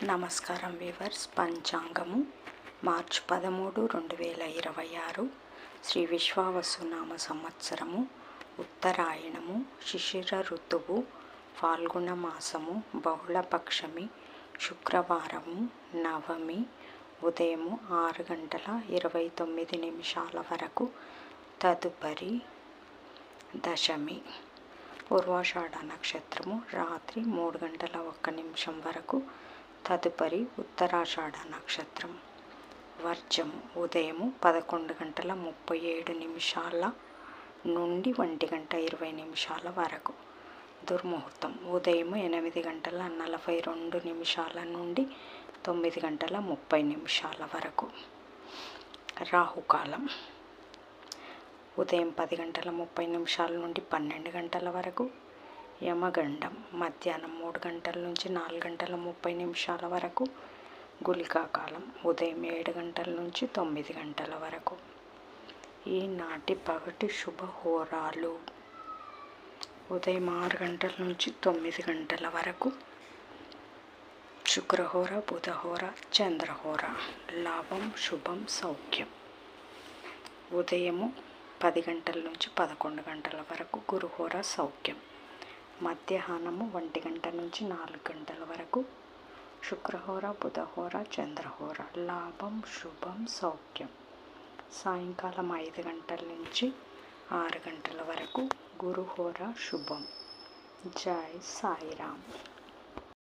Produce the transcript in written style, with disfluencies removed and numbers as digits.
నమస్కారం వీవర్స్. పంచాంగము మార్చి 13, 2026 శ్రీ విశ్వావసునామ సంవత్సరము, ఉత్తరాయణము, శిశిర ఋతువు, ఫాల్గుణ మాసము, బహుళపక్షమి, శుక్రవారము, నవమి, ఉదయము 6:29 వరకు, తదుపరి దశమి. పూర్వాషాఢ నక్షత్రము రాత్రి 3:01 వరకు, తదుపరి ఉత్తరాషాఢ నక్షత్రం. వర్జము ఉదయము 11:37 నుండి 1:20 వరకు. దుర్ముహూర్తం ఉదయం 8:42 నుండి 9:30 వరకు. రాహుకాలం ఉదయం 10:30 నుండి 12 వరకు. యమగండం మధ్యాహ్నం 3 నుంచి 4:30 వరకు. గుళికాకాలం ఉదయం 7 నుంచి 9 వరకు. ఈనాటి పగటి శుభహోరాలు: ఉదయం 6 నుంచి 9 వరకు. శుక్రహోర, బుధహోర, చంద్రహోర. లాభం, శుభం, సౌఖ్యం. ఉదయము 10 నుంచి 11 వరకు గురుహోర, సౌఖ్యం. మధ్యాహ్నము 1 నుంచి 4 వరకు. శుక్రహోర, బుధహోర, చంద్రహోర. లాభం, శుభం, సౌఖ్యం. సాయంకాలం 5 నుంచి 6 వరకు గురుహోర, శుభం. జై సాయిరామ్.